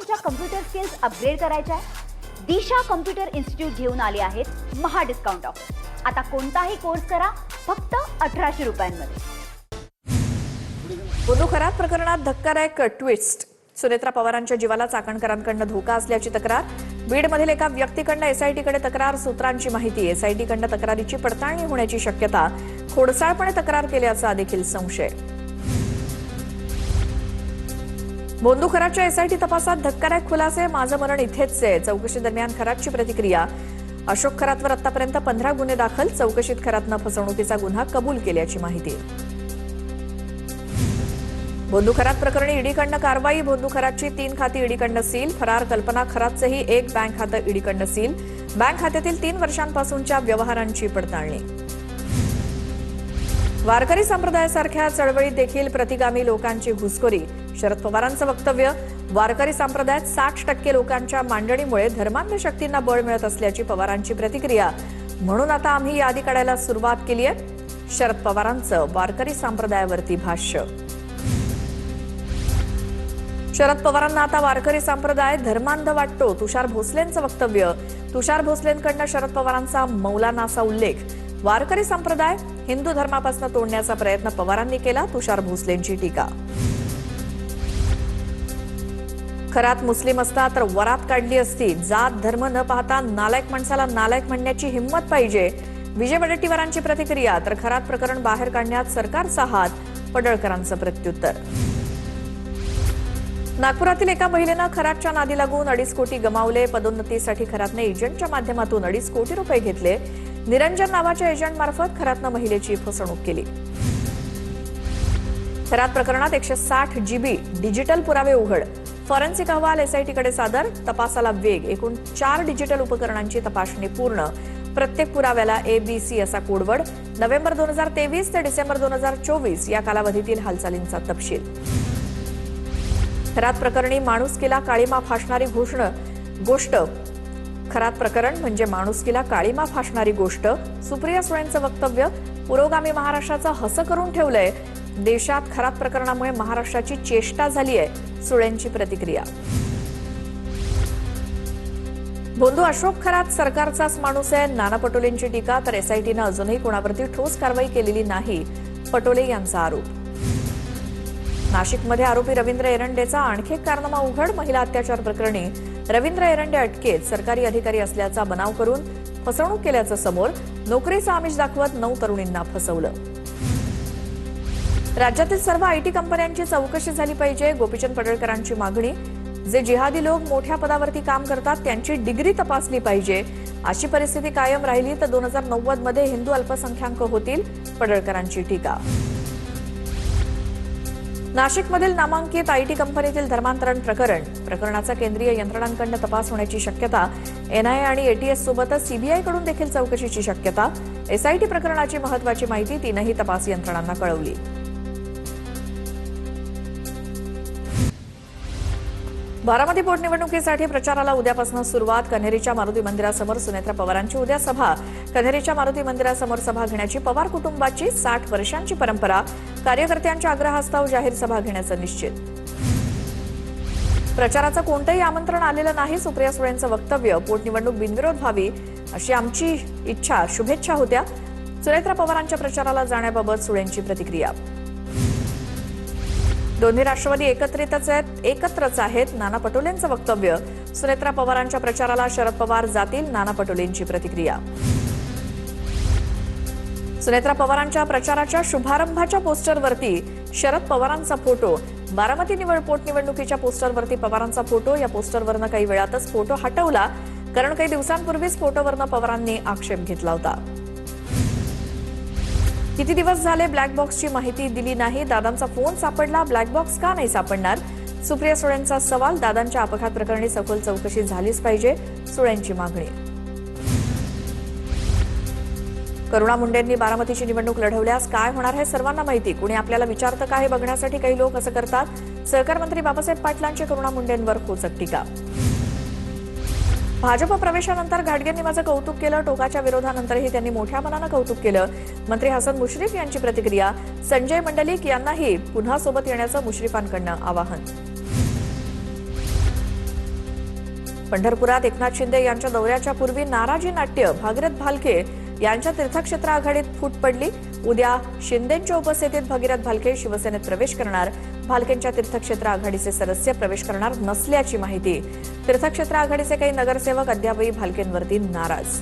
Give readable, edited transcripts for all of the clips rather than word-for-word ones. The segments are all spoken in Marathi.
तुमच्या कम्प्युटर स्किल्स अपग्रेड करायच्या आहे? दिशा कम्प्युटर इन्स्टिट्यूट घेऊन आले आहेत महा डिस्काउंट ऑफर. आता कोणताही कोर्स करा फक्त 1800 रुपयांमध्ये. बोंधू खरात प्रकरणात धक्कादायक ट्विस्ट. सुनेत्रा पवारांच्या जीवाला चाकणकरांकडून धोका असल्याची तक्रार. बीडमधील एका व्यक्तीकडून एसआयटीकडे तक्रार. सूत्रांची माहिती, एसआयटीकडून तक्रारीची पडताळणी होण्याची शक्यता. खोडसाळपणे तक्रार केल्याचा देखील संशय. बोंधू खरातच्या एसआयटी तपासात धक्कादायक खुलासे. माझं मरण इथेच आहे. चौकशी दरम्यान खरातची प्रतिक्रिया. अशोक खरातवर आतापर्यंत 15 गुन्हे दाखल. चौकशीत खरातनं फसवणुकीचा गुन्हा कबूल केल्याची माहिती. बोंधू खरात प्रकरणी ईडीकडनं कारवाई. बोंधू खरातची 3 खाती ईडीकडनं सील. फरार कल्पना खरातचंही 1 बँक खातं ईडीकडनं सील. बँक खात्यातील 3 वर्षांपासूनच्या व्यवहारांची पडताळणी. वारकरी संप्रदायासारख्या चळवळीत देखील प्रतिगामी लोकांची घुसखोरी. शरद पवारांचं वक्तव्य. वारकरी संप्रदायात 60% लोकांच्या मांडणीमुळे धर्मांध शक्तींना बळ मिळत असल्याची पवारांची प्रतिक्रिया. म्हणून आता आम्ही यादी काढायला सुरुवात केली आहे. शरद पवारांचं वारकरी संप्रदायावरती भाष्य. शरद पवारांना आता वारकरी संप्रदाय धर्मांध वाटतो. तुषार भोसलेंचं वक्तव्य. तुषार भोसलेंकडनं शरद पवारांचा मौलानाचा उल्लेख. वारकरी संप्रदाय हिंदू धर्मापासून तोडण्याचा प्रयत्न पवारांनी केला. तुषार भोसलेंची टीका. खरात मुस्लिम असता तर वरात काढली असती. जात धर्म न पाहता नालायक माणसाला नालायक म्हणण्याची हिंमत पाहिजे. विजय वडेट्टीवारांची प्रतिक्रिया. तर खरात प्रकरण बाहेर काढण्यात सरकारचा हात. पडळकरांचं प्रत्युत्तर. नागपुरातील एका महिलेनं खरातच्या नादी लागून 2.5 कोटी गमावले. पदोन्नतीसाठी खरातने एजंटच्या माध्यमातून 2.5 कोटी रुपये घेतले. निरंजन नावाच्या एजंटमार्फत खरातनं महिलेची फसवणूक केली. खरात प्रकरणात 160 GB डिजिटल पुरावे उघड. फॉरेन्सिक अहवाल एसआयटीकडे सादर. तपासाला वेग. एकूण 4 डिजिटल उपकरणांची तपासणी पूर्ण. प्रत्येक पुराव्याला ABC असा कोडवर्ड. नोव्हेंबर 2023 ते डिसेंबर 2024 या कालावधीतील हालचालींचा तपशील. खरात प्रकरणी माणुसकीला काळीमा फासणारी गोष्ट. खरात प्रकरण म्हणजे माणुसकीला काळीमा फासणारी गोष्ट. सुप्रिया सुळेंचं वक्तव्य. पुरोगामी महाराष्ट्राचं हसं करून ठेवलंय. देशात खरात प्रकरणामुळे महाराष्ट्राची चेष्टा झाली आहे. सुळेंची प्रतिक्रिया. बोंधू अशोक खरात सरकारचाच माणूस आहे. नाना पटोलेंची टीका. तर एसआयटीनं अजूनही कोणावरती ठोस कारवाई केलेली नाही. पटोले यांचा आरोप. नाशिकमध्ये आरोपी रवींद्र एरंडेचा आणखी एक कारनामा उघड. महिला अत्याचार प्रकरणी रवींद्र एरंडे अटकेत. सरकारी अधिकारी असल्याचा बनाव करून फसवणूक केल्याचं समोर. नोकरीचा आमिष दाखवत 9 तरुणींना फसवलं. राज्यातील सर्व आयटी कंपन्यांची चौकशी झाली पाहिजे. गोपीचंद पडळकरांची मागणी. जे जिहादी लोक मोठ्या पदावरती काम करतात त्यांची डिग्री तपासली पाहिजे. अशी परिस्थिती कायम राहिली तर 2090 मध्ये हिंदू अल्पसंख्याक होतील. पडळकरांची टीका. नाशिकमधील नामांकित आयटी कंपनीतील धर्मांतरण प्रकरणाचा केंद्रीय यंत्रणांकडून तपास होण्याची शक्यता. एनआयए आणि एटीएस सोबतच सीबीआयकडून देखील चौकशीची शक्यता. एसआयटी प्रकरणाची महत्वाची माहिती 3ही तपास यंत्रणांना कळवली. बारामती पोटनिवडणुकीसाठी प्रचाराला उद्यापासून सुरुवात. कन्हेरीच्या मारुती मंदिरासमोर सुनेत्रा पवारांची उद्या सभा. कन्हेरीच्या मारुती मंदिरासमोर सभा घेण्याची पवार कुटुंबाची 60 वर्षांची परंपरा. कार्यकर्त्यांच्या आग्रहास्तव जाहीर सभा घेण्याचं निश्चित. प्रचाराचं कोणतंही आमंत्रण आलेलं नाही. सुप्रिया सुळेंचं वक्तव्य. पोटनिवडणूक बिनविरोध व्हावी अशी आमची इच्छा. शुभेच्छा होत्या. सुनेत्रा पवारांच्या प्रचाराला जाण्याबाबत सुळेंची प्रतिक्रिया. दोन्ही राष्ट्रवादी एकत्रच आहेत. नाना पटोलेंचं वक्तव्य. सुनेत्रा पवारांच्या प्रचाराला शरद पवार जातील. नाना पटोलेंची प्रतिक्रिया. सुनेत्रा पवारांच्या प्रचाराच्या शुभारंभाच्या पोस्टरवरती शरद पवारांचा फोटो. बारामती पोटनिवडणुकीच्या पोस्टरवरती पवारांचा फोटो. या पोस्टरवरनं काही वेळातच फोटो हटवला, कारण काही दिवसांपूर्वीच फोटोवरनं पवारांनी आक्षेप घेतला होता. किती दिवस झाले ब्लॅक बॉक्सची माहिती दिली नाही. दादांचा फोन सापडला, ब्लॅक बॉक्स का नाही सापडणार. सुप्रिया सुळेंचा सवाल. दादांच्या अपघात प्रकरणी सखोल चौकशी झालीच पाहिजे. सुळेंची मागणी. करुणा मुंडेंनी बारामतीची निवडणूक लढवल्यास काय होणार हे सर्वांना माहिती. कुणी आपल्याला विचारतं का हे बघण्यासाठी काही लोक असं करतात. सहकार मंत्री बाबासाहेब पाटलांची करुणा मुंडेंवर खोचक टीका. भाजप प्रवेशानंतर घाटगेंनी माझं कौतुक केलं. टोकाच्या विरोधानंतरही त्यांनी मोठ्या मनानं कौतुक केलं. मंत्री हसन मुश्रीफ यांची प्रतिक्रिया. संजय मंडलिक यांनाही पुन्हा सोबत येण्याचं मुश्रीफांकडनं आवाहन. पंढरपुरात एकनाथ शिंदे यांच्या दौऱ्याच्या पूर्वी नाराजी नाट्य, भागीरथ भालके यांच्या तीर्थक्षेत्र आघाडीत फूट पडली. उद्या शिंदेंच्या उपस्थितीत भगीरथ भालके शिवसेनेत प्रवेश करणार. भालकेंच्या तीर्थक्षेत्र आघाडीचे सदस्य प्रवेश करणार नसल्याची माहिती. तीर्थक्षेत्र आघाडीचे काही नगरसेवक अद्यापही भालकेंवरती नाराज.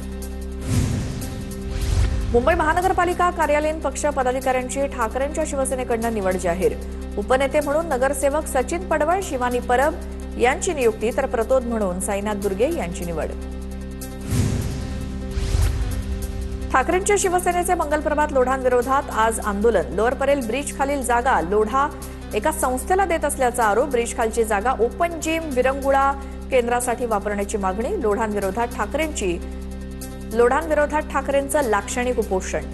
मुंबई महानगरपालिका कार्यालयीन पक्ष पदाधिकाऱ्यांची ठाकरेंच्या शिवसेनेकडून निवड जाहीर. उपनेते म्हणून नगरसेवक सचिन पडवळ, शिवानी परब यांची नियुक्ती, तर प्रतोद म्हणून साईनाथ दुर्गे यांची निवड. ठाकरेंच्या शिवसेनेचे मंगलप्रभात लोढांविरोधात आज आंदोलन. लोअर परेल ब्रिज खालील जागा लोढा एका संस्थेला देत असल्याचा आरोप. ब्रिज खालची जागा ओपन जिम, विरंगुळा केंद्रासाठी वापरण्याची मागणी. लोढांविरोधात ठाकरेंचं लाक्षणिक उपोषण.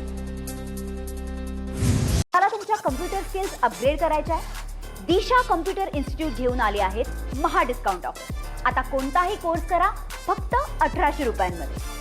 मला तुमच्या कम्प्युटर स्किल्स अपग्रेड करायच्या आहे? दिशा कम्प्युटर इन्स्टिट्यूट घेऊन आले आहेत महा डिस्काउंट ऑफर. आता कोणताही कोर्स करा फक्त 1800 रुपयांमध्ये.